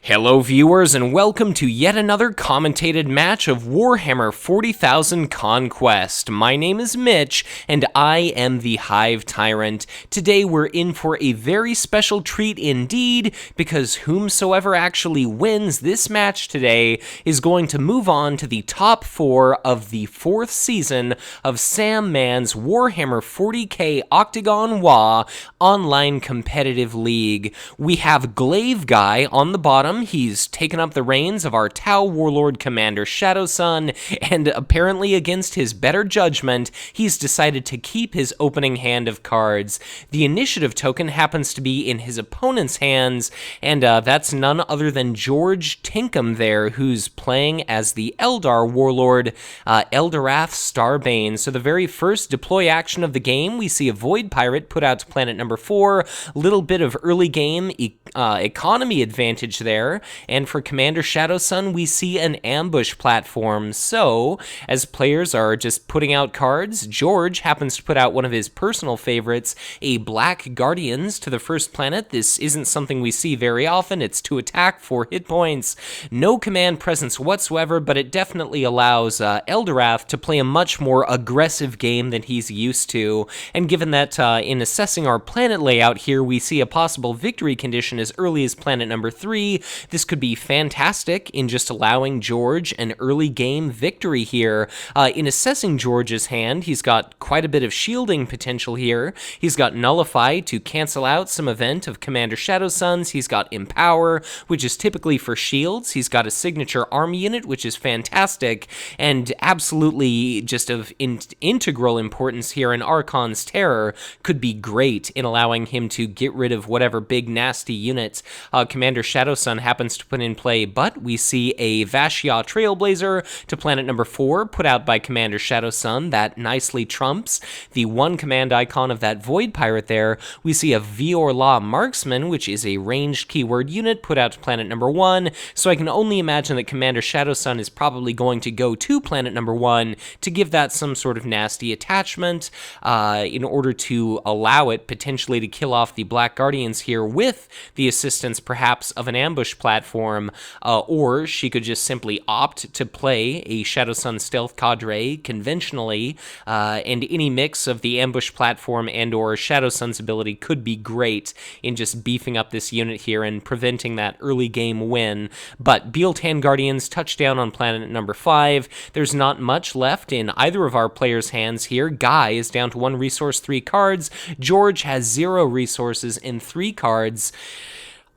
Hello viewers and welcome to yet another commentated match of Warhammer 40,000 Conquest. My name is Mitch and I am the Hive Tyrant. Today we're in for a very special treat indeed because whomsoever actually wins this match today is going to move on to the top 4 of the 4th season of Sam Mann's Warhammer 40k Octagon WoW online competitive league. We have glaiveguy on the bottom. He's taken up the reins of our Tau Warlord Commander Shadowsun, and apparently against his better judgment, he's decided to keep his opening hand of cards. The initiative token happens to be in his opponent's hands, and that's none other than George Tinkham there, who's playing as the Eldar Warlord Eldorath Starbane. So the very first deploy action of the game, we see a Void Pirate put out to planet number 4, little bit of early game economy advantage there, and for Commander Shadowsun, we see an ambush platform. So, as players are just putting out cards, George happens to put out one of his personal favorites, a Black Guardians to the first planet. This isn't something we see very often. It's to attack for hit points, no command presence whatsoever, but it definitely allows Eldorath to play a much more aggressive game than he's used to. And given that in assessing our planet layout here, we see a possible victory condition as early as planet number 3, this could be fantastic in just allowing George an early game victory here. In assessing George's hand, he's got quite a bit of shielding potential here. He's got Nullify to cancel out some event of Commander Shadowsun's. He's got Empower, which is typically for shields. He's got a signature army unit, which is fantastic, and absolutely just of integral importance here in Archon's Terror could be great in allowing him to get rid of whatever big nasty units Commander Shadowsun happens to put in play. But we see a Vashia Trailblazer to planet number 4 put out by Commander Shadowsun. That nicely trumps the one command icon of that Void Pirate there. We see a Viorla Marksman, which is a ranged keyword unit put out to planet number 1, so I can only imagine that Commander Shadowsun is probably going to go to planet number 1 to give that some sort of nasty attachment in order to allow it potentially to kill off the Black Guardians here with the assistance perhaps of an ambush platform, or she could just simply opt to play a Shadowsun Stealth Cadre conventionally, and any mix of the ambush platform and or Shadowsun's ability could be great in just beefing up this unit here and preventing that early game win. But Bealtan Guardians touchdown on planet number 5. There's not much left in either of our players' hands here. Guy is down to 1 resource, 3 cards. George has 0 resources and 3 cards.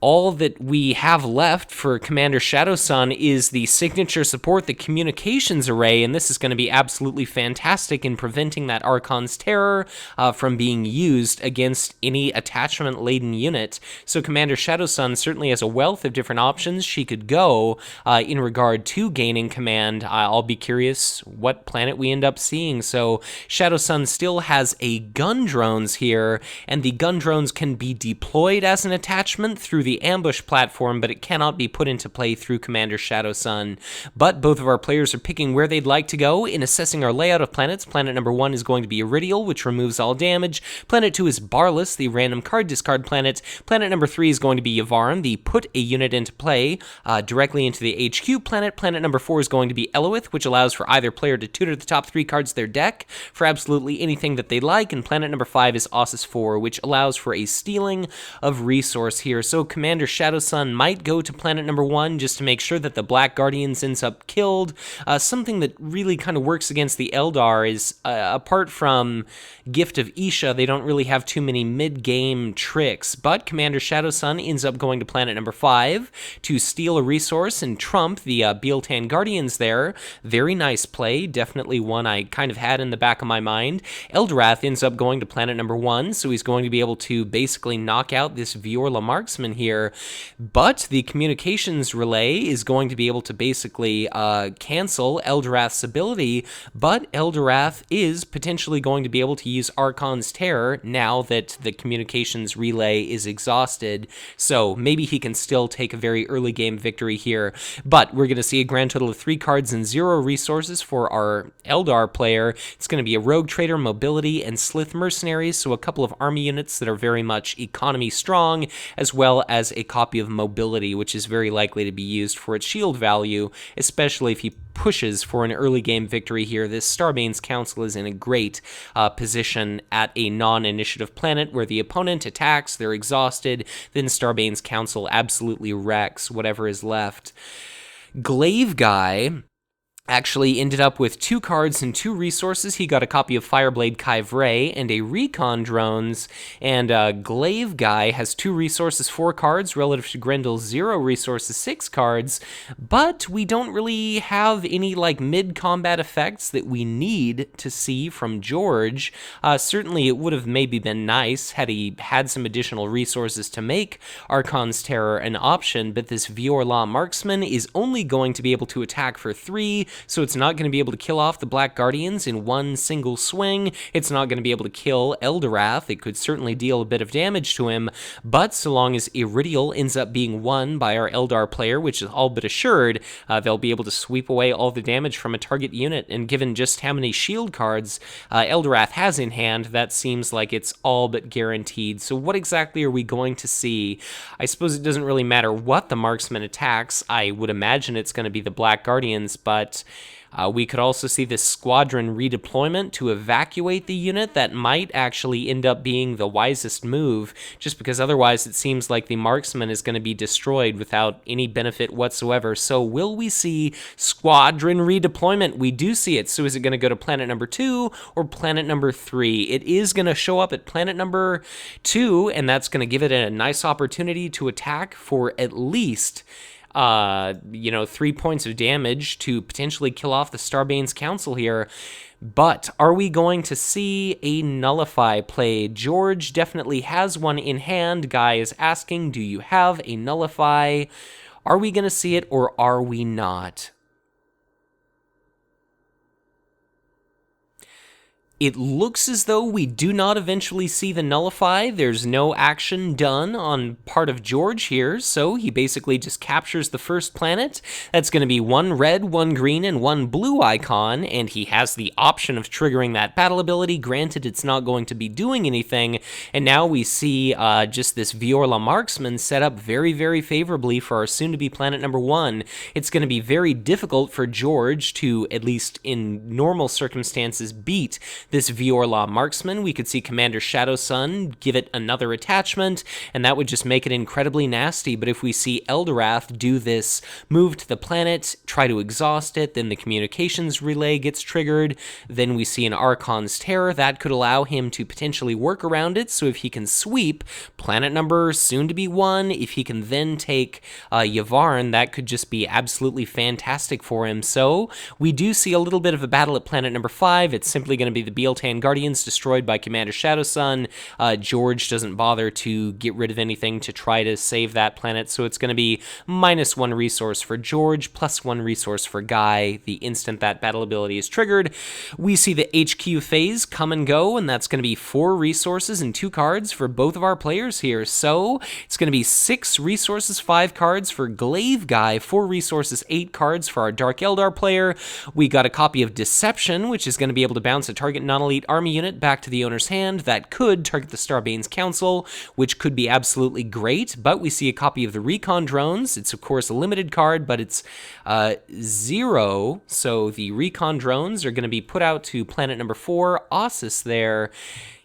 All that we have left for Commander Shadowsun is the signature support, the communications array, and this is going to be absolutely fantastic in preventing that Archon's Terror from being used against any attachment-laden unit. So Commander Shadowsun certainly has a wealth of different options she could go in regard to gaining command. I'll be curious what planet we end up seeing. So Shadowsun still has a gun drones here, and the gun drones can be deployed as an attachment through the ambush platform, but it cannot be put into play through Commander Shadowsun. But both of our players are picking where they'd like to go. In assessing our layout of planets, planet number 1 is going to be Iridial, which removes all damage. Planet 2 is Barless, the random card discard planet. Planet number 3 is going to be Yavaren, the put a unit into play directly into the HQ planet. Planet number 4 is going to be Eloith, which allows for either player to tutor the top 3 cards of their deck for absolutely anything that they like. And planet number 5 is Ossus 4, which allows for a stealing of resource here. So Commander Shadowsun might go to planet number 1 just to make sure that the Black Guardians ends up killed. Something that really kind of works against the Eldar is, apart from Gift of Isha, they don't really have too many mid-game tricks, but Commander Shadowsun ends up going to planet number 5 to steal a resource and trump the Bealtan Guardians there. Very nice play, definitely one I kind of had in the back of my mind. Eldorath ends up going to planet number 1, so he's going to be able to basically knock out this Viorla Marksman here. But the communications relay is going to be able to basically cancel Eldorath's ability, but Eldorath is potentially going to be able to use Archon's Terror now that the communications relay is exhausted, so maybe he can still take a very early game victory here. But we're going to see a grand total of 3 cards and 0 resources for our Eldar player. It's going to be a Rogue Trader, Mobility, and Slith Mercenaries, so a couple of army units that are very much economy strong, as well as a copy of Mobility, which is very likely to be used for its shield value, especially if he pushes for an early game victory here. This Starbane's Council is in a great position at a non-initiative planet where the opponent attacks, they're exhausted, then Starbane's Council absolutely wrecks whatever is left. Glaiveguy actually ended up with 2 cards and 2 resources. He got a copy of Fireblade Kyvray and a Recon Drones, and Glaiveguy has 2 resources, 4 cards, relative to Grendel's 0 resources, 6 cards, but we don't really have any like mid-combat effects that we need to see from George. Certainly it would have maybe been nice had he had some additional resources to make Archon's Terror an option, but this Viorla Marksman is only going to be able to attack for 3, so it's not going to be able to kill off the Black Guardians in one single swing. It's not going to be able to kill Eldorath. It could certainly deal a bit of damage to him, but so long as Iridial ends up being won by our Eldar player, which is all but assured, they'll be able to sweep away all the damage from a target unit, and given just how many shield cards Eldorath has in hand, that seems like it's all but guaranteed. So what exactly are we going to see? I suppose it doesn't really matter what the marksman attacks. I would imagine it's going to be the Black Guardians, but we could also see this squadron redeployment to evacuate the unit. That might actually end up being the wisest move, just because otherwise it seems like the marksman is going to be destroyed without any benefit whatsoever. So will we see squadron redeployment? We do see it. So is it going to go to planet number 2 or planet number 3? It is going to show up at planet number 2, and that's going to give it a nice opportunity to attack for at least 3 points of damage to potentially kill off the Starbane's Council here. But are we going to see a Nullify played? George definitely has one in hand. Guy is asking, do you have a Nullify? Are we going to see it or are we not? It looks as though we do not eventually see the Nullify. There's no action done on part of George here, so he basically just captures the first planet. That's going to be 1 red, 1 green, and 1 blue icon, and he has the option of triggering that battle ability. Granted, it's not going to be doing anything, and now we see just this Viorla Marksman set up very, very favorably for our soon-to-be planet number 1. It's going to be very difficult for George to, at least in normal circumstances, beat this Viorla Marksman. We could see Commander Shadowsun give it another attachment, and that would just make it incredibly nasty. But if we see Eldorath do this move to the planet, try to exhaust it, then the communications relay gets triggered, then we see an Archon's Terror, that could allow him to potentially work around it. So if he can sweep planet number soon to be 1, if he can then take Yavvarn, that could just be absolutely fantastic for him. So we do see a little bit of a battle at planet number 5. It's simply going to be the Bealtan Guardians destroyed by Commander Shadowsun. George doesn't bother to get rid of anything to try to save that planet, so it's going to be -1 resource for George, +1 resource for Guy the instant that battle ability is triggered. We see the HQ phase come and go, and that's going to be 4 resources and 2 cards for both of our players here. So it's going to be 6 resources, 5 cards for Glaiveguy, 4 resources, 8 cards for our Dark Eldar player. We got a copy of Deception, which is going to be able to bounce a target non-elite army unit back to the owner's hand. That could target the Starbane's Council, which could be absolutely great, but we see a copy of the Recon Drones. It's, of course, a limited card, but it's 0, so the Recon Drones are going to be put out to planet number 4, Ossus there.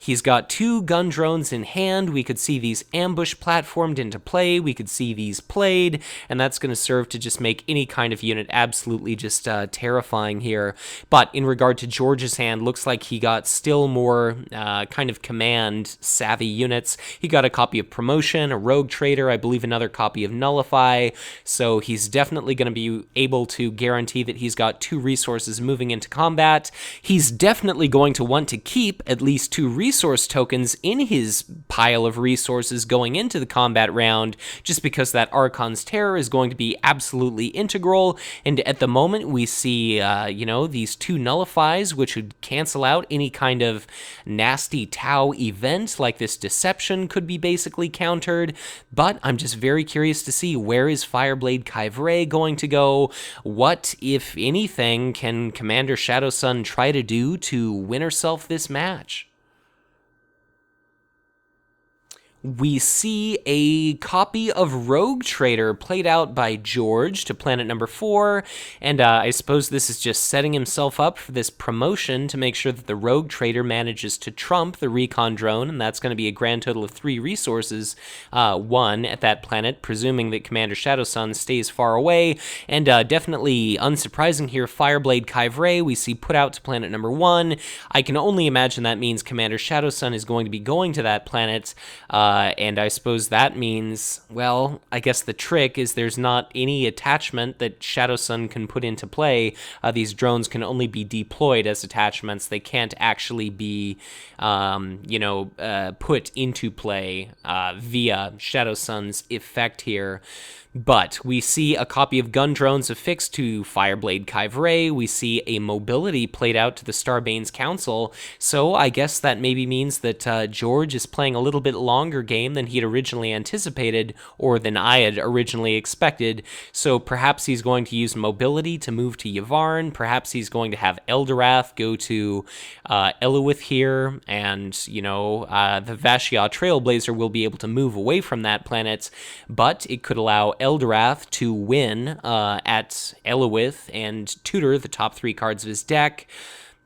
He's got 2 gun drones in hand. We could see these ambush platformed into play. We could see these played, and that's going to serve to just make any kind of unit absolutely just terrifying here. But in regard to George's hand, looks like he got still more kind of command-savvy units. He got a copy of Promotion, a Rogue Trader, I believe another copy of Nullify, so he's definitely going to be able to guarantee that he's got 2 resources moving into combat. He's definitely going to want to keep at least 2 resource tokens in his pile of resources going into the combat round, just because that Archon's Terror is going to be absolutely integral, and at the moment we see, these 2 Nullifies, which would cancel out any kind of nasty Tau event, like this Deception could be basically countered, but I'm just very curious to see where is Fireblade Kyvray going to go. What, if anything, can Commander Shadowsun try to do to win herself this match? We see a copy of Rogue Trader played out by George to planet number 4, and I suppose this is just setting himself up for this promotion to make sure that the Rogue Trader manages to trump the recon drone, and that's going to be a grand total of 3 resources, 1 at that planet, presuming that Commander Shadowsun stays far away, and definitely unsurprising here, Fireblade Kyvray we see put out to planet number 1. I can only imagine that means Commander Shadowsun is going to be going to that planet, and I suppose that means, well, I guess the trick is there's not any attachment that Shadowsun can put into play. These drones can only be deployed as attachments. They can't actually be, put into play via Shadowsun's effect here. But we see a copy of gun drones affixed to Fireblade Kyvray. We see a mobility played out to the Starbane's Council. So I guess that maybe means that George is playing a little bit longer game than he had originally anticipated, or than I had originally expected. So perhaps he's going to use mobility to move to Yavvarn. Perhaps he's going to have Eldorath go to Elowith here, and, the Vashia Trailblazer will be able to move away from that planet, but it could allow Eldorath to win at Elowith and tutor the top 3 cards of his deck.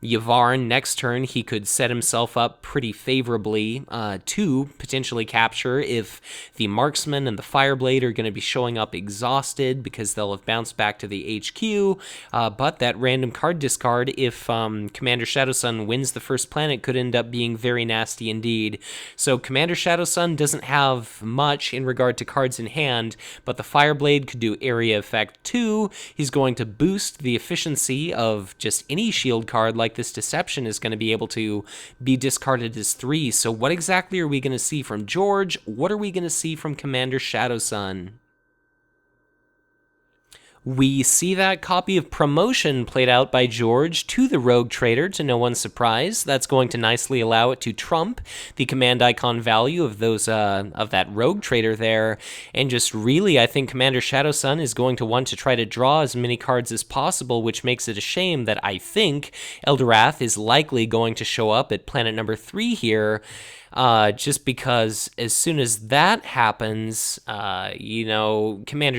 Yavvarn, next turn, he could set himself up pretty favorably to potentially capture if the Marksman and the Fireblade are going to be showing up exhausted because they'll have bounced back to the HQ, but that random card discard, if Commander Shadowsun wins the first planet, could end up being very nasty indeed. So Commander Shadowsun doesn't have much in regard to cards in hand, but the Fireblade could do area effect 2. He's going to boost the efficiency of just any shield card, like this Deception is going to be able to be discarded as 3. So what exactly are we going to see from George? What are we going to see from Commander Shadowsun? We see that copy of Promotion played out by George to the Rogue Trader, to no one's surprise. That's going to nicely allow it to trump the command icon value of those of that Rogue Trader there, and just really, I think Commander Shadowsun is going to want to try to draw as many cards as possible, which makes it a shame that I think Eldorath is likely going to show up at planet number 3 here. Just because as soon as that happens, Commander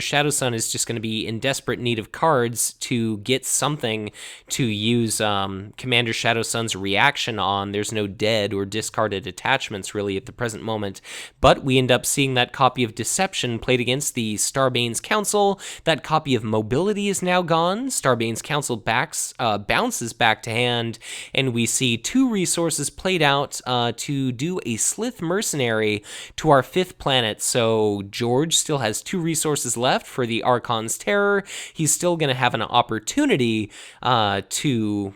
Shadowsun is just going to be in desperate need of cards to get something to use Commander Shadowsun's reaction on. There's no dead or discarded attachments really at the present moment, but we end up seeing that copy of Deception played against the Starbane's Council. That copy of Mobility is now gone. Starbane's Council bounces back to hand, and we see 2 resources played out to do a Slith Mercenary to our 5th planet. So George still has 2 resources left for the Archon's Terror. He's still going to have an opportunity to,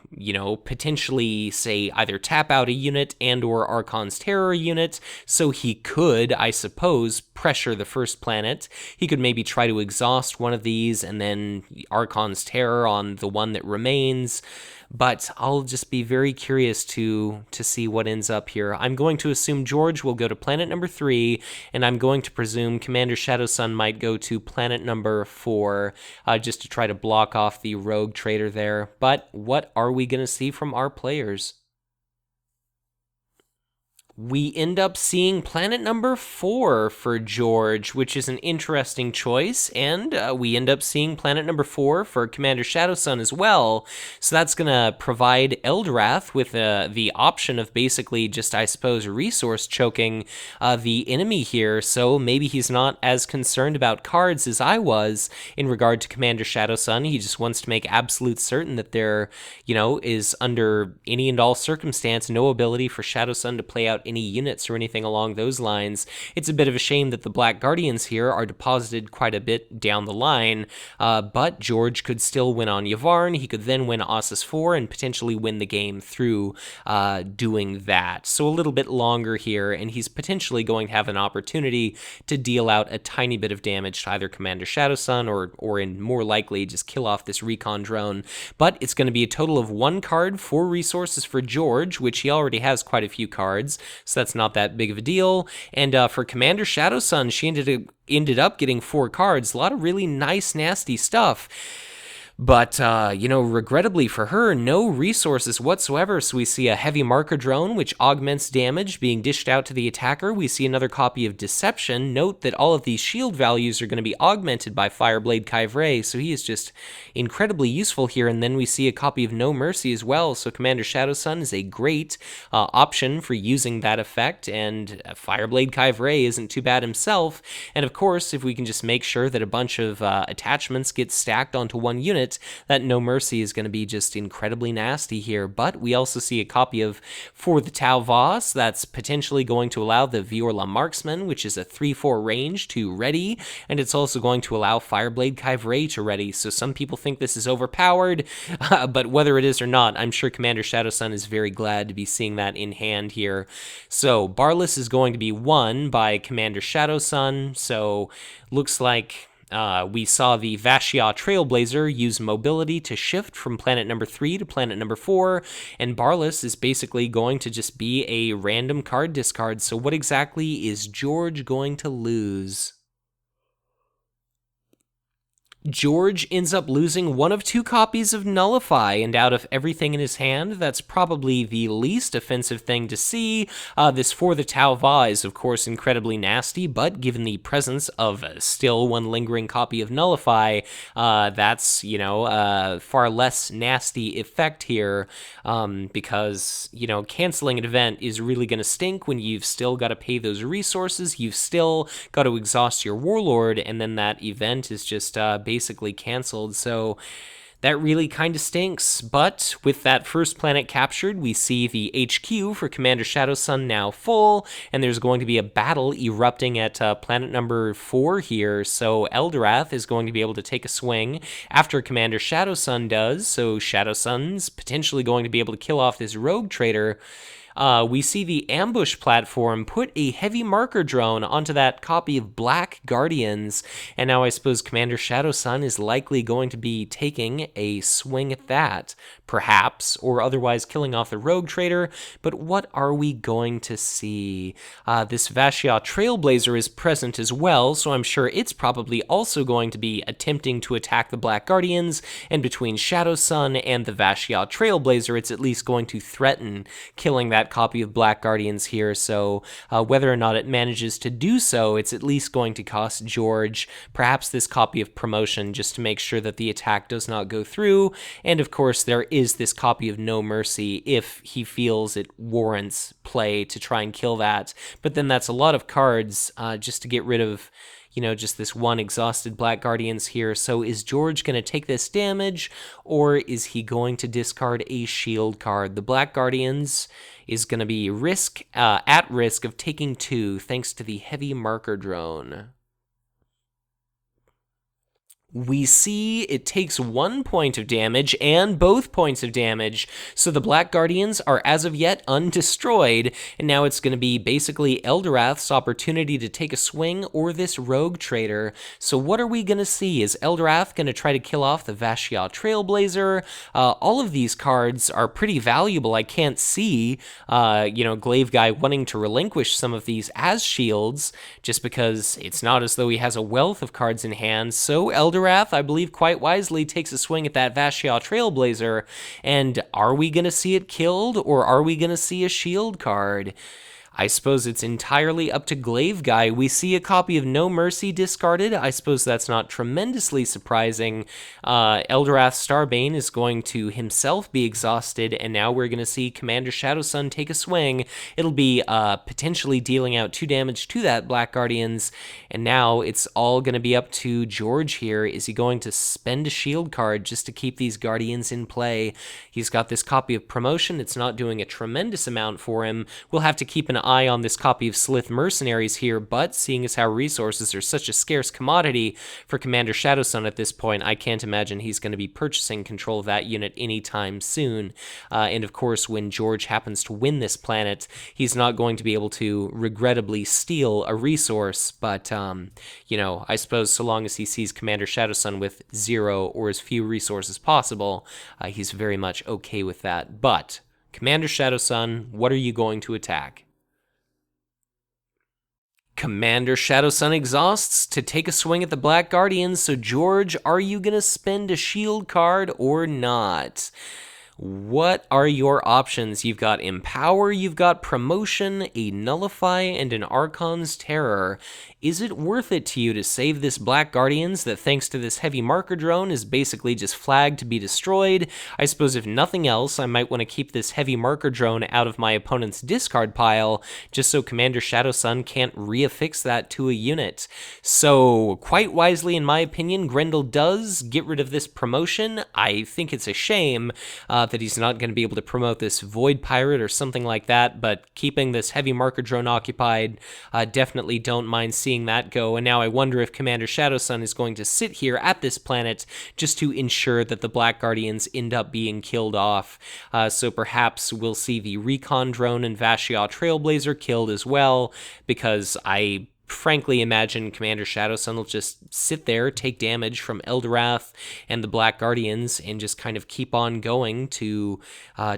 potentially, say, either tap out a unit and or Archon's Terror unit. So he could, I suppose, pressure the first planet. He could maybe try to exhaust one of these and then Archon's Terror on the one that remains. But I'll just be very curious to see what ends up here. I'm going to assume George will go to planet number 3, and I'm going to presume Commander Shadowsun might go to planet number 4, just to try to block off the Rogue Trader there. But what are we going to see from our players? We end up seeing planet number 4 for George, which is an interesting choice, and we end up seeing planet number 4 for Commander Shadowsun as well. So that's going to provide Eldorath with the option of basically just, I suppose, resource choking the enemy here. So maybe he's not as concerned about cards as I was in regard to Commander Shadowsun. He just wants to make absolute certain that there, is under any and all circumstance no ability for Shadowsun to play out any units or anything along those lines. It's a bit of a shame that the Black Guardians here are deposited quite a bit down the line, but George could still win on Yavvarn. He could then win Ossus 4 and potentially win the game through doing that. So a little bit longer here, and he's potentially going to have an opportunity to deal out a tiny bit of damage to either Commander Shadowsun or in more likely just kill off this recon drone. But it's going to be a total of 1 card, 4 resources for George, which he already has quite a few cards, so that's not that big of a deal. And for Commander Shadowsun, she ended up getting 4 cards. A lot of really nice, nasty stuff. But, regrettably for her, no resources whatsoever. So we see a heavy marker drone, which augments damage being dished out to the attacker. We see another copy of Deception. Note that all of these shield values are going to be augmented by Fireblade Kyvray, so he is just incredibly useful here. And then we see a copy of No Mercy as well. So Commander Shadowsun is a great option for using that effect, and Fireblade Kyvray isn't too bad himself. And of course, if we can just make sure that a bunch of attachments get stacked onto one unit, that No Mercy is going to be just incredibly nasty here. But we also see a copy of For the Tau Voss that's potentially going to allow the Viorla Marksman, which is a 3/4 range, to ready, and it's also going to allow Fireblade Kyvray to ready. So some people think this is overpowered, but whether it is or not, I'm sure Commander Shadowsun is very glad to be seeing that in hand here. So Barlas is going to be won by Commander Shadowsun, so looks like we saw the Vashia Trailblazer use mobility to shift from planet number 3 to planet number 4, and Barlas is basically going to just be a random card discard. So what exactly is George going to lose? George ends up losing one of 2 copies of Nullify, and out of everything in his hand, that's probably the least offensive thing to see. This For the Tau Va is, of course, incredibly nasty, but given the presence of still one lingering copy of Nullify, that's, far less nasty effect here, because, canceling an event is really going to stink when you've still got to pay those resources, you've still got to exhaust your Warlord, and then that event is just basically canceled. So that really kind of stinks. But with that first planet captured, we see the HQ for Commander Shadowsun now full, and there's going to be a battle erupting at planet number 4 here. So Eldorath is going to be able to take a swing after Commander Shadowsun does. So Shadowsun's potentially going to be able to kill off this rogue trader. We see the ambush platform put a heavy marker drone onto that copy of Black Guardians, and now I suppose Commander Shadowsun is likely going to be taking a swing at that, perhaps, or otherwise killing off the rogue trader. But what are we going to see? This Vashia Trailblazer is present as well, so I'm sure it's probably also going to be attempting to attack the Black Guardians, and between Shadowsun and the Vashia Trailblazer, it's at least going to threaten killing that copy of Black Guardians here. So whether or not it manages to do so, it's at least going to cost George perhaps this copy of Promotion, just to make sure that the attack does not go through. And of course there is this copy of No Mercy if he feels it warrants play to try and kill that. But then that's a lot of cards just to get rid of just this one exhausted Black Guardians here. So is George going to take this damage, or is he going to discard a shield card? The Black Guardians is going to be at risk of taking 2 thanks to the heavy marker drone. We see it takes 1 point of damage and both points of damage, so the Black Guardians are as of yet undestroyed, and now it's going to be basically Eldorath's opportunity to take a swing or this rogue trader. So what are we going to see? Is Eldorath going to try to kill off the Vashia Trailblazer? All of these cards are pretty valuable. I can't see, glaiveguy wanting to relinquish some of these as shields, just because it's not as though he has a wealth of cards in hand. So Eldorath, I believe quite wisely, takes a swing at that Vashia Trailblazer, and are we going to see it killed, or are we going to see a shield card? I suppose it's entirely up to glaiveguy. We see a copy of No Mercy discarded. I suppose that's not tremendously surprising. Eldorath Starbane is going to himself be exhausted, and now we're going to see Commander Shadowsun take a swing. It'll be potentially dealing out 2 damage to that Black Guardians, and now it's all going to be up to George here. Is he going to spend a shield card just to keep these Guardians in play? He's got this copy of Promotion. It's not doing a tremendous amount for him. We'll have to keep an eye on this copy of Slith Mercenaries here, but seeing as how resources are such a scarce commodity for Commander Shadowsun at this point, I can't imagine he's going to be purchasing control of that unit anytime soon. And of course, when George happens to win this planet, he's not going to be able to regrettably steal a resource, but, I suppose so long as he sees Commander Shadowsun with 0 or as few resources possible, he's very much okay with that. But, Commander Shadowsun, what are you going to attack? Commander Shadowsun exhausts to take a swing at the Black Guardians, so George, are you going to spend a shield card or not? What are your options? You've got Empower, you've got Promotion, a Nullify, and an Archon's Terror. Is it worth it to you to save this Black Guardians that, thanks to this heavy marker drone, is basically just flagged to be destroyed? I suppose if nothing else, I might want to keep this heavy marker drone out of my opponent's discard pile, just so Commander Shadowsun can't reaffix that to a unit. So, quite wisely in my opinion, Grendel does get rid of this promotion. I think it's a shame that he's not going to be able to promote this Void Pirate or something like that, but keeping this heavy marker drone occupied, definitely don't mind seeing that go. And now I wonder if Commander Shadowsun is going to sit here at this planet just to ensure that the Black Guardians end up being killed off. So perhaps we'll see the Recon Drone and Vashiaw Trailblazer killed as well, because I frankly imagine Commander Shadowsun will just sit there, take damage from Eldorath and the Black Guardians, and just kind of keep on going to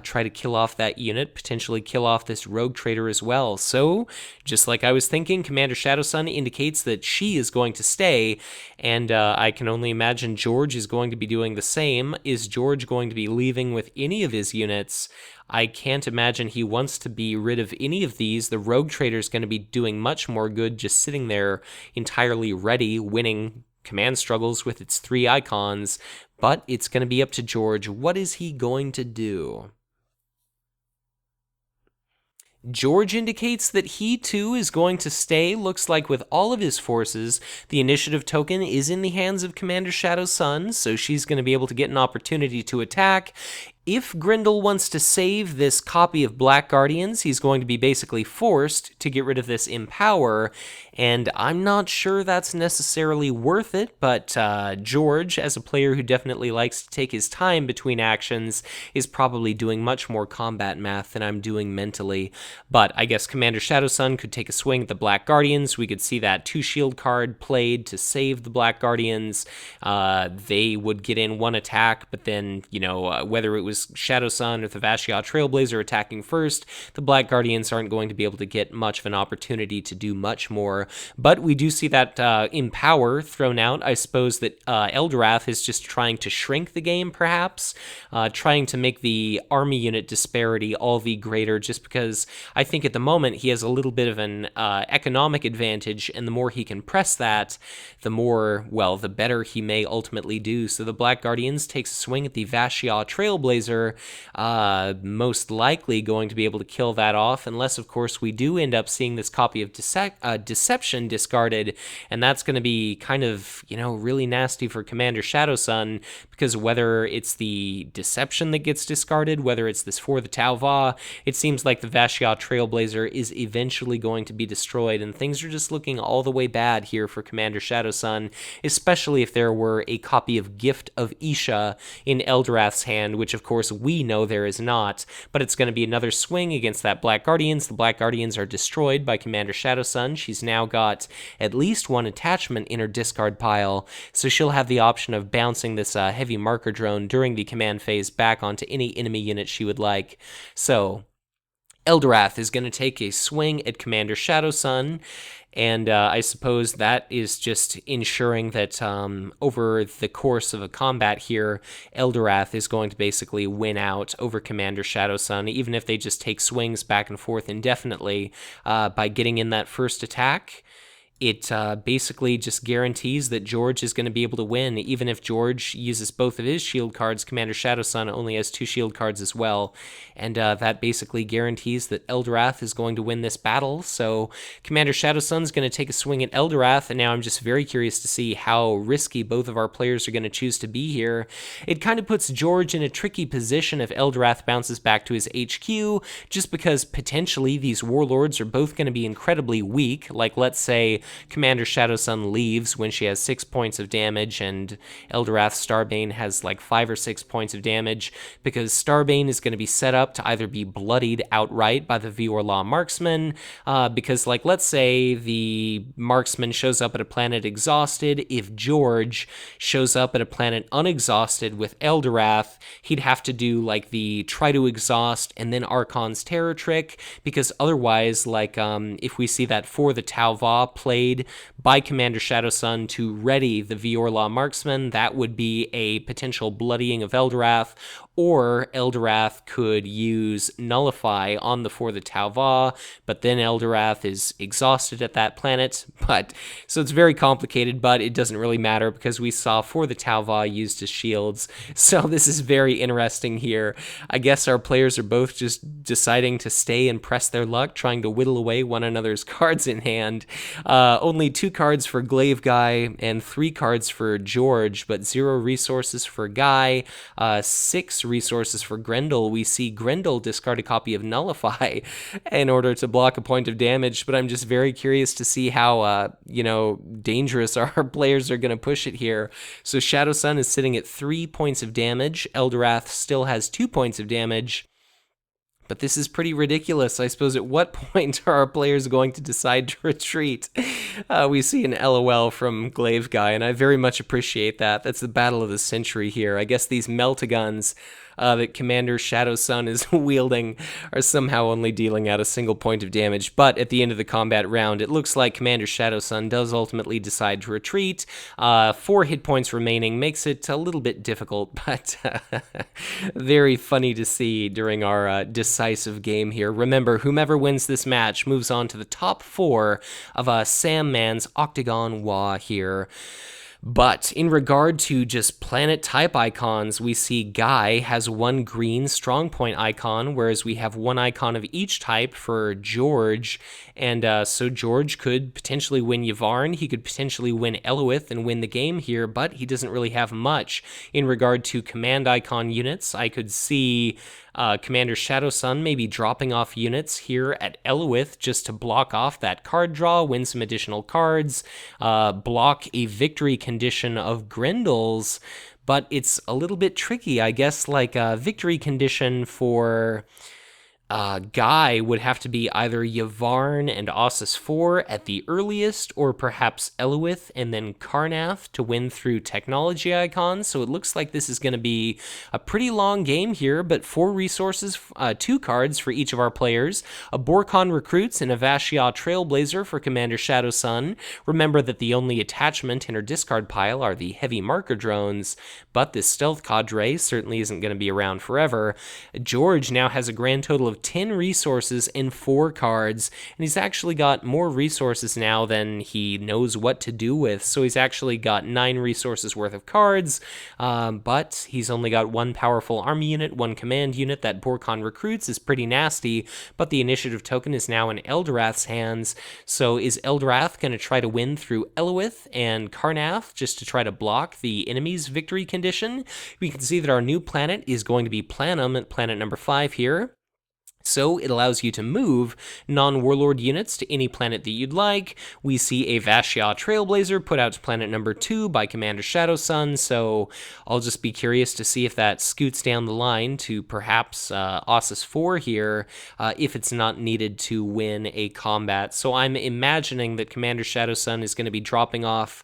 try to kill off that unit, potentially kill off this Rogue Trader as well. So, just like I was thinking, Commander Shadowsun indicates that she is going to stay, and I can only imagine George is going to be doing the same. Is George going to be leaving with any of his units? I can't imagine he wants to be rid of any of these. The Rogue Trader is going to be doing much more good just sitting there entirely ready, winning command struggles with its 3 icons, but it's going to be up to George. What is he going to do? George indicates that he too is going to stay. Looks like with all of his forces, the initiative token is in the hands of Commander Shadowsun, so she's going to be able to get an opportunity to attack. If Grendel wants to save this copy of Black Guardians, he's going to be basically forced to get rid of this Empower, and I'm not sure that's necessarily worth it, but George, as a player who definitely likes to take his time between actions, is probably doing much more combat math than I'm doing mentally. But I guess Commander Shadowsun could take a swing at the Black Guardians. We could see that 2 shield card played to save the Black Guardians. They would get in 1 attack, but then, whether it was Shadowsun or the Vashiaw Trailblazer attacking first, the Black Guardians aren't going to be able to get much of an opportunity to do much more. But we do see that Empower thrown out. I suppose that Eldorath is just trying to shrink the game, perhaps, trying to make the army unit disparity all the greater, just because I think at the moment he has a little bit of an economic advantage, and the more he can press that, the better he may ultimately do. So the Black Guardians takes a swing at the Vashiaw Trailblazer, most likely going to be able to kill that off, unless, of course, we do end up seeing this copy of Deception discarded, and that's going to be kind of, really nasty for Commander Shadowsun, because whether it's the Deception that gets discarded, whether it's this for the Tau Va, it seems like the Vashiaw Trailblazer is eventually going to be destroyed, and things are just looking all the way bad here for Commander Shadowsun, especially if there were a copy of Gift of Isha in Eldorath's hand, which of course we know there is not, but it's going to be another swing against that Black Guardians. The Black Guardians are destroyed by Commander Shadowsun. She's now got at least 1 attachment in her discard pile, so she'll have the option of bouncing this heavy marker drone during the command phase back onto any enemy unit she would like. So Eldorath is going to take a swing at Commander Shadowsun, and I suppose that is just ensuring that over the course of a combat here, Eldorath is going to basically win out over Commander Shadowsun, even if they just take swings back and forth indefinitely by getting in that first attack. It basically just guarantees that George is going to be able to win. Even if George uses both of his shield cards, Commander Shadowsun only has 2 shield cards as well. And that basically guarantees that Eldorath is going to win this battle. So Commander Shadowsun's going to take a swing at Eldorath, and now I'm just very curious to see how risky both of our players are going to choose to be here. It kind of puts George in a tricky position if Eldorath bounces back to his HQ, just because potentially these warlords are both going to be incredibly weak. Like, let's say Commander Shadowsun leaves when she has 6 points of damage, and Eldorath Starbane has like 5 or 6 points of damage, because Starbane is going to be set up to either be bloodied outright by the Viorla marksman, because, like, let's say the marksman shows up at a planet exhausted. If George shows up at a planet unexhausted with Eldorath, he'd have to do like the try to exhaust and then Archon's terror trick, because otherwise, like, if we see that for the Tau Va played by Commander Shadowsun to ready the Viorla marksman, that would be a potential bloodying of Eldorath, or Eldorath could use Nullify on the For the Tau Va, but then Eldorath is exhausted at that planet. But so it's very complicated, but it doesn't really matter because we saw For the Tau Va used as shields. So this is very interesting here. I guess our players are both just deciding to stay and press their luck, trying to whittle away one another's cards in hand. Only 2 cards for glaiveguy and 3 cards for George, but 0 resources for Guy, 6 resources for Grendel. We see Grendel discard a copy of Nullify in order to block a point of damage, but I'm just very curious to see how, dangerous our players are going to push it here. So Shadowsun is sitting at 3 points of damage. Eldorath still has 2 points of damage. But this is pretty ridiculous. I suppose at what point are our players going to decide to retreat? We see an LOL from glaiveguy, and I very much appreciate that. That's the battle of the century here. I guess these melt-a-guns that Commander Shadowsun is wielding are somehow only dealing out a single point of damage, but at the end of the combat round, it looks like Commander Shadowsun does ultimately decide to retreat. 4 hit points remaining makes it a little bit difficult, but very funny to see during our decisive game here. Remember, whomever wins this match moves on to the top 4 of Sam Man's Octagon Wa here. But in regard to just planet type icons, we see Guy has 1 green strong point icon, whereas we have 1 icon of each type for George. And so George could potentially win Yvonne, he could potentially win Eloith and win the game here, but he doesn't really have much. In regard to command icon units, I could see Commander Shadowsun maybe dropping off units here at Eloith just to block off that card draw, win some additional cards, block a victory condition of Grendel's, but it's a little bit tricky. I guess like a victory condition for Guy would have to be either Yvonne and Ossus 4 at the earliest, or perhaps Eloith and then Karnath to win through technology icons. So it looks like this is going to be a pretty long game here, but 4 resources, 2 cards for each of our players, a Borkon Recruits and a Vashia Trailblazer for Commander Shadowsun. Remember that the only attachment in her discard pile are the heavy marker drones, but this stealth cadre certainly isn't going to be around forever. George now has a grand total of 10 resources and 4 cards, and he's actually got more resources now than he knows what to do with, so he's actually got 9 resources worth of cards, but he's only got 1 powerful army unit, 1 command unit. That Borkon Recruits is pretty nasty, but the initiative token is now in Eldorath's hands, so is Eldorath going to try to win through Eloith and Karnath just to try to block the enemy's victory condition? We can see that our new planet is going to be Planum at planet number 5 here. So it allows you to move non-warlord units to any planet that you'd like. We see a Vashia Trailblazer put out to planet number 2 by Commander Shadowsun, so I'll just be curious to see if that scoots down the line to perhaps Ossus 4 here, if it's not needed to win a combat. So I'm imagining that Commander Shadowsun is going to be dropping off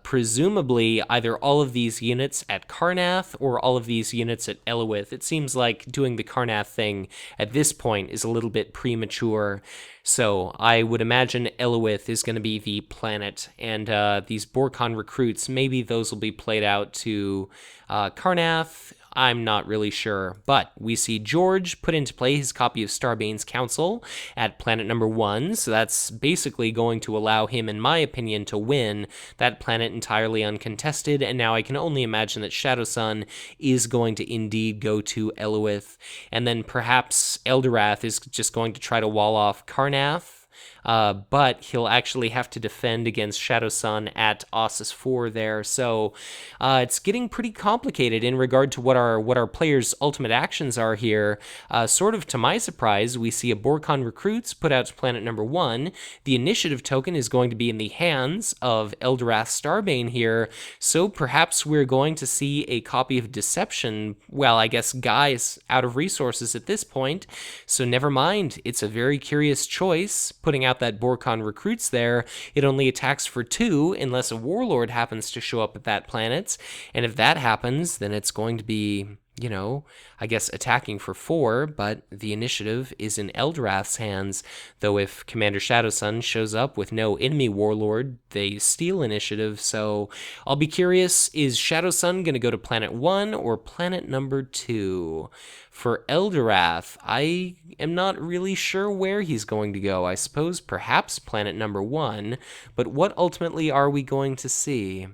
presumably either all of these units at Karnath or all of these units at Eloith. It seems like doing the Karnath thing at this point is a little bit premature, so I would imagine Eloith is going to be the planet, and these Borkon Recruits, maybe those will be played out to Karnath. I'm not really sure, but we see George put into play his copy of Starbane's Council at planet number 1, so that's basically going to allow him, in my opinion, to win that planet entirely uncontested, and now I can only imagine that Shadowsun is going to indeed go to Eloith, and then perhaps Eldorath is just going to try to wall off Karnath, but he'll actually have to defend against Shadowsun at Ossus 4 there. So it's getting pretty complicated in regard to what our players' ultimate actions are here. Sort of to my surprise, we see a Borkon Recruits put out to planet number 1. The initiative token is going to be in the hands of Eldorath Starbane here, so perhaps we're going to see a copy of Deception. Well, I guess Guy's out of resources at this point, so never mind. It's a very curious choice, putting out that Borkon Recruits there. It only attacks for 2 unless a Warlord happens to show up at that planet, and if that happens, then it's going to be, I guess attacking for 4, but the initiative is in Eldorath's hands, though if Commander Shadowsun shows up with no enemy Warlord, they steal initiative, so I'll be curious, is Shadowsun going to go to planet 1 or planet number 2? For Eldorath, I am not really sure where he's going to go. I suppose perhaps planet number 1, but what ultimately are we going to see?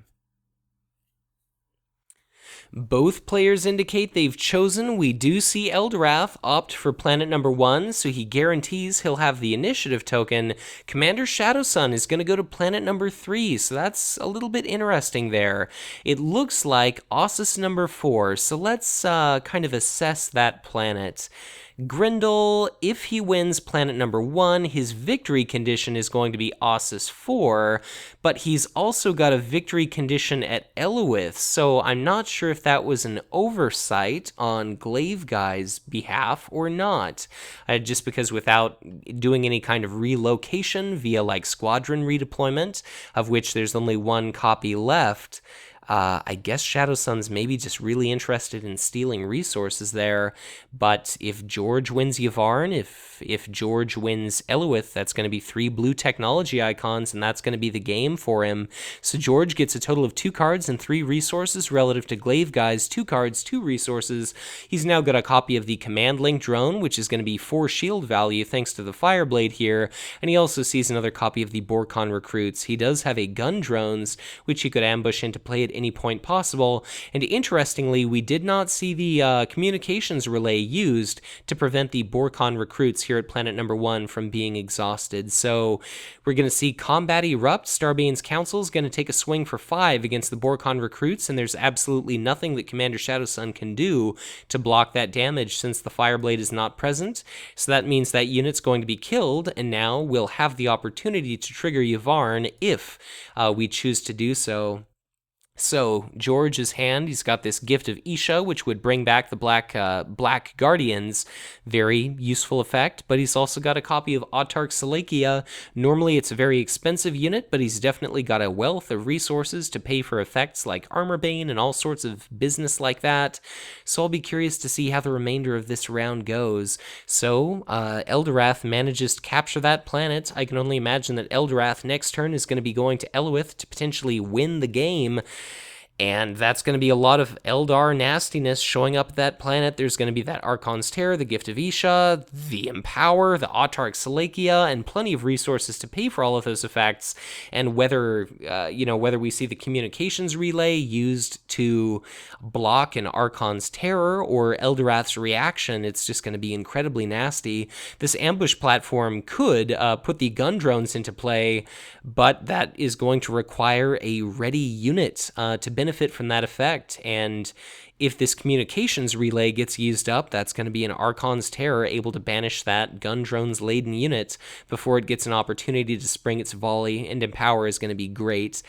Both players indicate they've chosen. We do see Eldorath opt for planet number 1, so he guarantees he'll have the initiative token. Commander Shadowsun is going to go to planet number 3, so that's a little bit interesting there. It looks like Ossus number 4, so let's kind of assess that planet. Grendel, if he wins planet number 1, his victory condition is going to be Ossus 4, but he's also got a victory condition at Elowith, so I'm not sure if that was an oversight on Glaiveguy's behalf or not. Just because without doing any kind of relocation via like squadron redeployment, of which there's only 1 copy left, I guess Shadowsun's maybe just really interested in stealing resources there, but if George wins Yavvarn, if George wins Elowith, that's going to be 3 blue technology icons, and that's going to be the game for him. So George gets a total of 2 cards and 3 resources relative to Glaiveguy's 2 cards, 2 resources. He's now got a copy of the Command Link drone, which is going to be 4 shield value thanks to the Fireblade here, and he also sees another copy of the Borkon Recruits. He does have a gun drones, which he could ambush into play at any point possible, and interestingly, we did not see the communications relay used to prevent the Borkon Recruits here at planet number 1 from being exhausted. So we're going to see combat erupt. Starbane's Council is going to take a swing for 5 against the Borkon Recruits, and there's absolutely nothing that Commander Shadowsun can do to block that damage since the Fireblade is not present. So that means that unit's going to be killed, and now we'll have the opportunity to trigger Yavvarn if we choose to do so. So, George's hand, he's got this Gift of Isha, which would bring back the Black Guardians. Very useful effect, but he's also got a copy of Autarch Salakia. Normally, it's a very expensive unit, but he's definitely got a wealth of resources to pay for effects like Armor Bane and all sorts of business like that. So, I'll be curious to see how the remainder of this round goes. So, Eldorath manages to capture that planet. I can only imagine that Eldorath next turn is going to be going to Elowith to potentially win the game. And that's going to be a lot of Eldar nastiness showing up at that planet. There's going to be that Archon's Terror, the Gift of Isha, the Empower, the Autarch Salakia, and plenty of resources to pay for all of those effects. And whether we see the communications relay used to block an Archon's Terror or Eldorath's reaction, it's just going to be incredibly nasty. This ambush platform could put the gun drones into play, but that is going to require a ready unit to benefit from that effect, and if this communications relay gets used up, that's going to be an Archon's Terror able to banish that gun drones laden unit before it gets an opportunity to spring its volley, and Empower is going to be great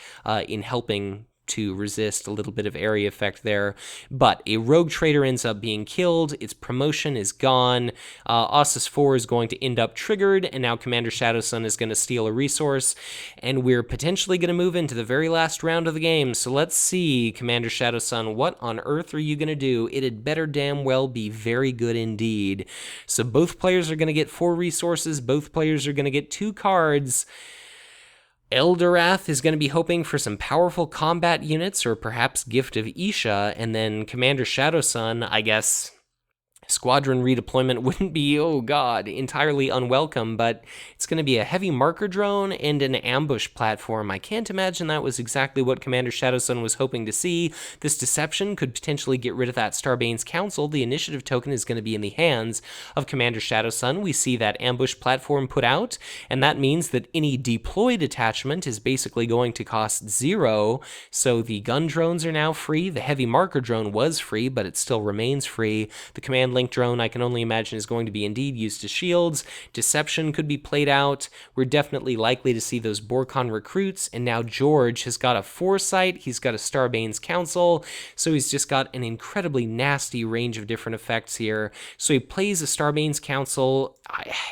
in helping to resist a little bit of area effect there. But a rogue trader ends up being killed, its promotion is gone, Ossus 4 is going to end up triggered, and now Commander Shadowsun is going to steal a resource, and we're potentially going to move into the very last round of the game. So let's see, Commander Shadowsun, what on earth are you going to do? It had better damn well be very good indeed. So both players are going to get 4 resources, both players are going to get 2 cards. Eldorath is going to be hoping for some powerful combat units or perhaps Gift of Isha, and then Commander Shadowsun, I guess, Squadron redeployment wouldn't be, oh god, entirely unwelcome, but it's going to be a heavy marker drone and an ambush platform. I can't imagine that was exactly what Commander Shadowsun was hoping to see. This deception could potentially get rid of that Starbane's Council. The initiative token is going to be in the hands of Commander Shadowsun. We see that ambush platform put out, and that means that any deployed attachment is basically going to cost 0, so the gun drones are now free. The heavy marker drone was free, but it still remains free. The command link drone, I can only imagine, is going to be indeed used as shields. Deception could be played out. We're definitely likely to see those Borkon recruits, and now George has got a foresight. He's got a Starbane's Council, so he's just got an incredibly nasty range of different effects here. So he plays a Starbane's Council.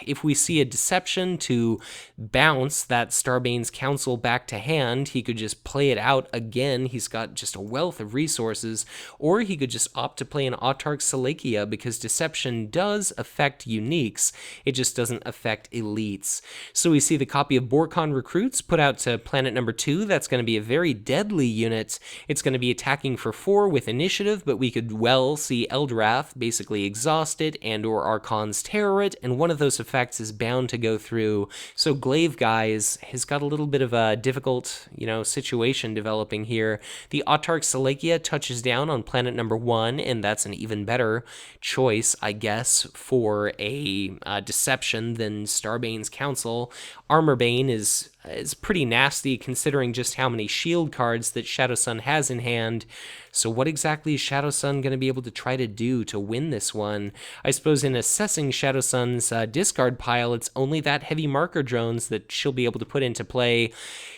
If we see a deception to bounce that Starbane's Council back to hand, he could just play it out again. He's got just a wealth of resources, or he could just opt to play an Autarch Salakia, because deception does affect uniques, it just doesn't affect elites. So we see the copy of Borkon recruits put out to planet number 2. That's going to be a very deadly unit. It's going to be attacking for 4 with initiative, but we could well see Eldorath basically exhausted and or Archon's Terror it, and one of those effects is bound to go through. So glaiveguy has got a little bit of a difficult, situation developing here. The Autarch Salakia touches down on planet number 1, and that's an even better choice, I guess, for a deception than Starbane's Council. Armorbane is pretty nasty considering just how many shield cards that Shadowsun has in hand. So what exactly is Shadowsun going to be able to try to do to win this one? I suppose in assessing Shadowsun's discard pile, it's only that heavy marker drones that she'll be able to put into play.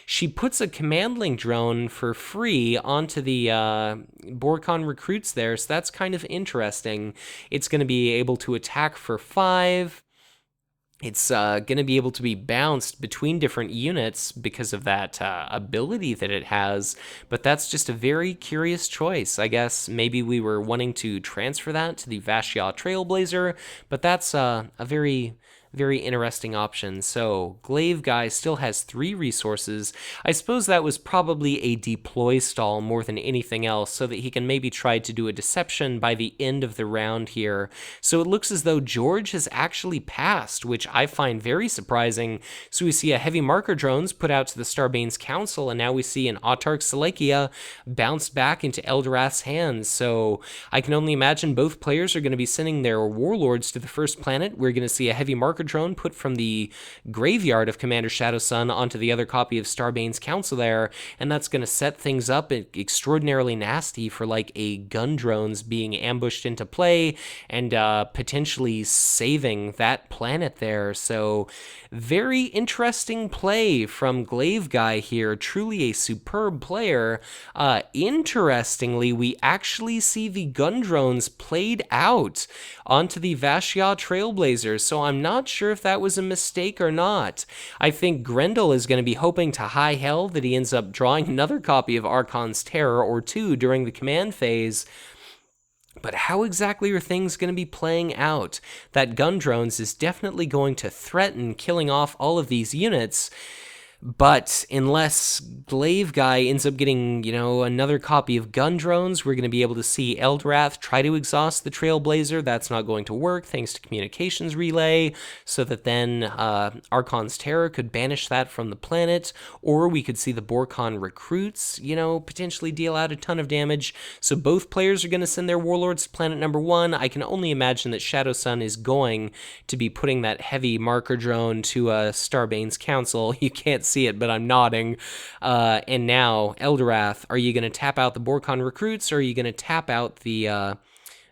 She puts a command link drone for free onto the Borkon recruits there, so that's kind of interesting. It's going to be able to attack for 5. It's going to be able to be bounced between different units because of that ability that it has, but that's just a very curious choice. I guess maybe we were wanting to transfer that to the Vashya Trailblazer, but that's a very interesting option. So glaiveguy still has 3 resources. I suppose that was probably a deploy stall more than anything else, so that he can maybe try to do a deception by the end of the round here. So it looks as though George has actually passed, which I find very surprising. So we see a heavy marker drones put out to the Starbane's Council, and now we see an Autarch Salakia bounce back into Eldorath's hands. So I can only imagine both players are going to be sending their warlords to the first planet. We're going to see a heavy marker drone put from the graveyard of Commander Shadowsun onto the other copy of Starbane's Council there, and that's going to set things up extraordinarily nasty for like a gun drones being ambushed into play and potentially saving that planet there. So very interesting play from glaiveguy here, truly a superb player. Interestingly, we actually see the gun drones played out onto the Vashya Trailblazers, so I'm not sure if that was a mistake or not. I think Grendel is going to be hoping to high hell that he ends up drawing another copy of Archon's Terror or 2 during the command phase. But how exactly are things going to be playing out? That gun drones is definitely going to threaten killing off all of these units. But unless glaiveguy ends up getting, another copy of gun drones, we're going to be able to see Eldorath try to exhaust the Trailblazer. That's not going to work thanks to communications relay, so that then Archon's Terror could banish that from the planet, or we could see the Borkon recruits, potentially deal out a ton of damage. So both players are going to send their warlords to planet number 1. I can only imagine that Shadowsun is going to be putting that heavy marker drone to Starbane's Council. You can't see it, but I'm nodding. And now, Eldorath, are you going to tap out the Borkon recruits, or are you going to tap out the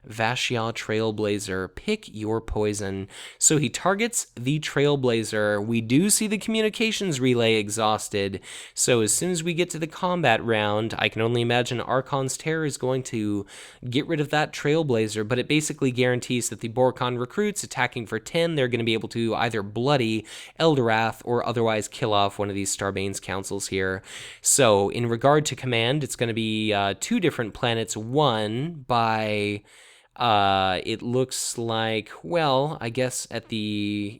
Vashya Trailblazer? Pick your poison. So he targets the Trailblazer. We do see the communications relay exhausted. So as soon as we get to the combat round, I can only imagine Archon's Terror is going to get rid of that Trailblazer, but it basically guarantees that the Borkon recruits attacking for 10, they're going to be able to either bloody Eldorath or otherwise kill off one of these Starbane's Councils here. So in regard to command, it's going to be 2 different planets, one by... it looks like, well, I guess at the,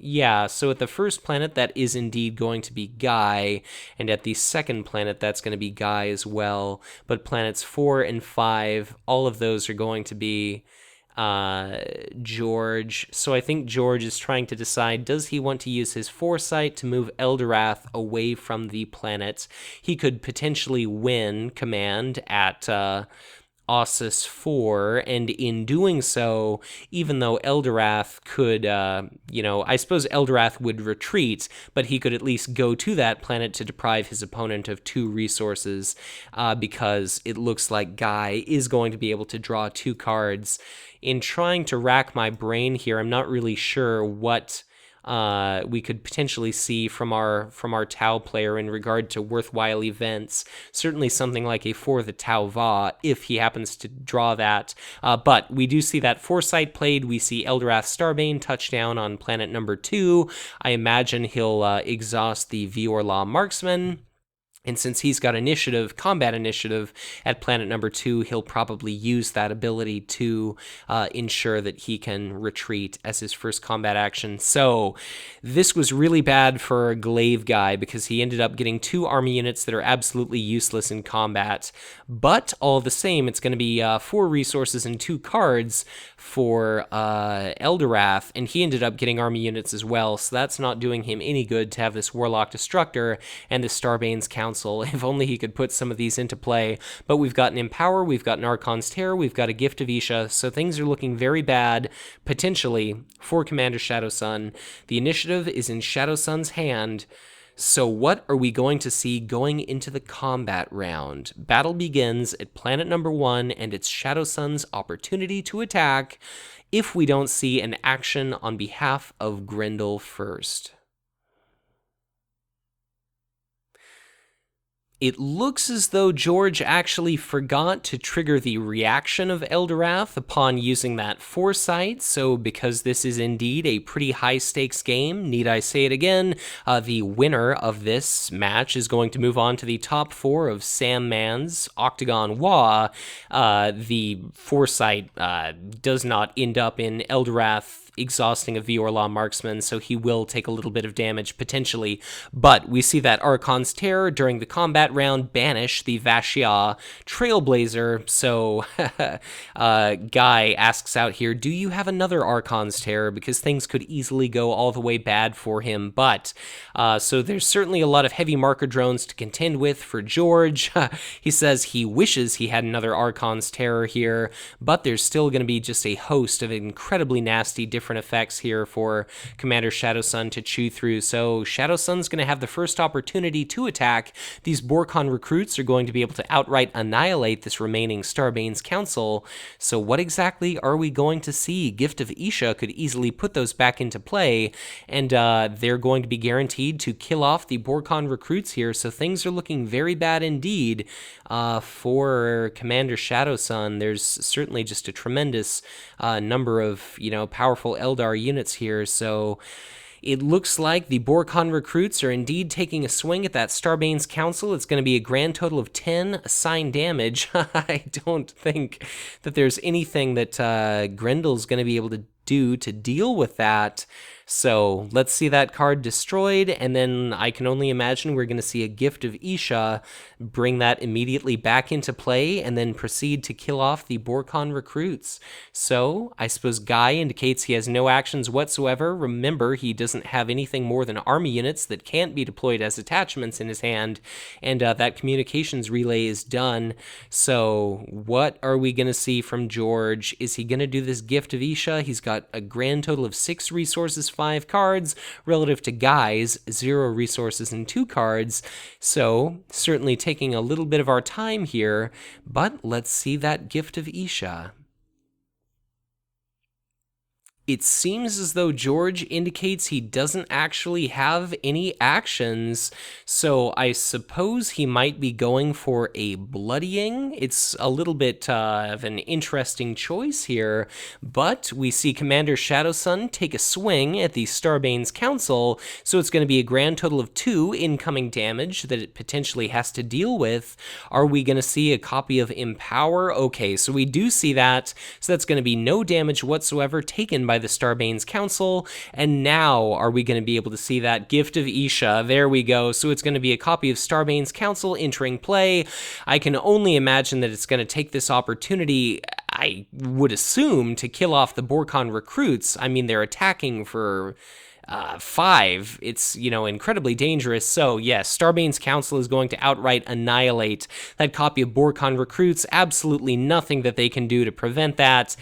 so at the first planet, that is indeed going to be Guy, and at the second planet, that's going to be Guy as well, but planets 4 and 5, all of those are going to be George. So I think George is trying to decide, does he want to use his foresight to move Eldorath away from the planet? He could potentially win command at Ossus 4, and in doing so, even though Eldorath could, I suppose Eldorath would retreat, but he could at least go to that planet to deprive his opponent of 2 resources, because it looks like Guy is going to be able to draw 2 cards. In trying to rack my brain here, I'm not really sure what we could potentially see from our Tau player in regard to worthwhile events. Certainly something like a For the Tau Va, if he happens to draw that. But we do see that Foresight played. We see Eldorath Starbane touchdown on planet number 2. I imagine he'll exhaust the Viorla Marksman. And since he's got combat initiative at planet number 2, he'll probably use that ability to ensure that he can retreat as his first combat action. So this was really bad for glaiveguy because he ended up getting 2 army units that are absolutely useless in combat. But all the same, it's going to be 4 resources and 2 cards for Eldorath, and he ended up getting army units as well, so that's not doing him any good to have this Warlock Destructor and the Starbane's Council. If only he could put some of these into play. But we've got an Empower, we've got an Archon's Terror, we've got a Gift of Isha, so things are looking very bad, potentially, for Commander Shadowsun. The initiative is in Shadowsun's hand. So what are we going to see going into the combat round? Battle begins at planet number 1, and it's Shadowsun's opportunity to attack if we don't see an action on behalf of Grendel first. It looks as though George actually forgot to trigger the reaction of Eldorath upon using that foresight, so because this is indeed a pretty high-stakes game, need I say it again, the winner of this match is going to move on to the top 4 of Sam Mann's Octagon Wa. The foresight does not end up in Eldorath exhausting a Viorla Marksman, so he will take a little bit of damage potentially. But we see that Archon's Terror during the combat round banish the Vashia Trailblazer, so Guy asks out here, do you have another Archon's Terror? Because things could easily go all the way bad for him, but so there's certainly a lot of heavy marker drones to contend with for George. He says he wishes he had another Archon's Terror here, but there's still going to be just a host of incredibly nasty different effects here for Commander Shadowsun to chew through. So Shadowsun's going to have the first opportunity to attack. These Borkon recruits are going to be able to outright annihilate this remaining Starbane's Council. So what exactly are we going to see? Gift of Isha could easily put those back into play, and they're going to be guaranteed to kill off the Borkon recruits here. So things are looking very bad indeed for Commander Shadowsun. There's certainly just a tremendous number of, powerful Eldar units here, so it looks like the Borkon recruits are indeed taking a swing at that Starbane's Council. It's going to be a grand total of 10 assigned damage. I don't think that there's anything that Grendel's going to be able to do to deal with that. So let's see that card destroyed, and then I can only imagine we're going to see a Gift of Isha bring that immediately back into play and then proceed to kill off the Borkon recruits. So I suppose Guy indicates he has no actions whatsoever. Remember, he doesn't have anything more than army units that can't be deployed as attachments in his hand, and that communications relay is done. So what are we going to see from George? Is he going to do this Gift of Isha? He's got a grand total of 6 resources, 5 cards, relative to Guy's 0 resources and 2 cards. So certainly taking a little bit of our time here, but let's see that Gift of Isha. It seems as though George indicates he doesn't actually have any actions, so I suppose he might be going for a bloodying. It's a little bit of an interesting choice here, but we see Commander Shadowsun take a swing at the Starbane's Council, so it's going to be a grand total of 2 incoming damage that it potentially has to deal with. Are we going to see a copy of Empower? Okay, so we do see that, so that's going to be no damage whatsoever taken by the Starbane's Council, and now are we going to be able to see that Gift of Isha? There we go. So it's going to be a copy of Starbane's Council entering play. I can only imagine that it's going to take this opportunity. I would assume, to kill off the Borkon recruits. I mean, they're attacking for 5. It's, incredibly dangerous. So, yes, Starbane's Council is going to outright annihilate that copy of Borkon recruits. Absolutely nothing that they can do to prevent that.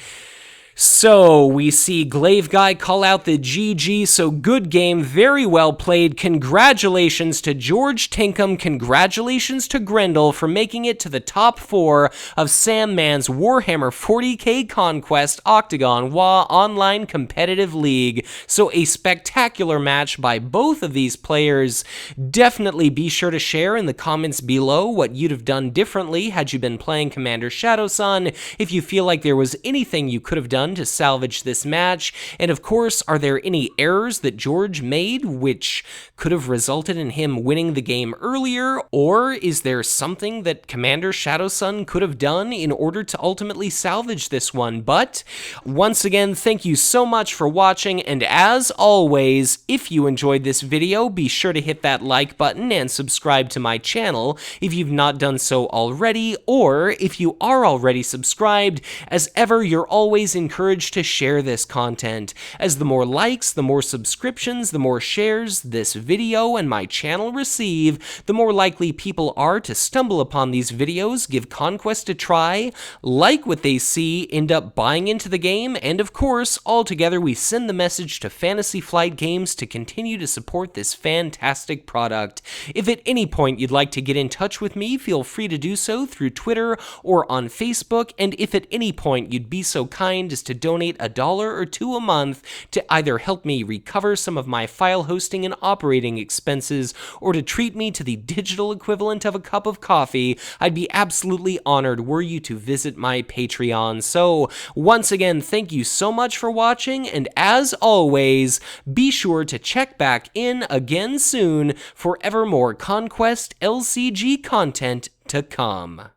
So, we see glaiveguy call out the GG, so good game, very well played. Congratulations to George Tinkham, congratulations to Grendel for making it to the top 4 of Sam Mann's Warhammer 40k Conquest Octagon WA Online Competitive League. So, a spectacular match by both of these players. Definitely be sure to share in the comments below what you'd have done differently had you been playing Commander Shadowsun, if you feel like there was anything you could have done to salvage this match, and of course, are there any errors that George made which could have resulted in him winning the game earlier, or is there something that Commander Shadowsun could have done in order to ultimately salvage this one? But once again, thank you so much for watching, and as always, if you enjoyed this video, be sure to hit that like button and subscribe to my channel if you've not done so already, or if you are already subscribed, as ever, you're always encouraged to share this content, as the more likes, the more subscriptions, the more shares this video and my channel receive, the more likely people are to stumble upon these videos, give Conquest a try, like what they see, end up buying into the game, and of course, all together we send the message to Fantasy Flight Games to continue to support this fantastic product. If at any point you'd like to get in touch with me, feel free to do so through Twitter or on Facebook, and if at any point you'd be so kind as to donate $1 or $2 a month to either help me recover some of my file hosting and operating expenses, or to treat me to the digital equivalent of a cup of coffee, I'd be absolutely honored were you to visit my Patreon. So, once again, thank you so much for watching, and as always, be sure to check back in again soon for ever more Conquest LCG content to come.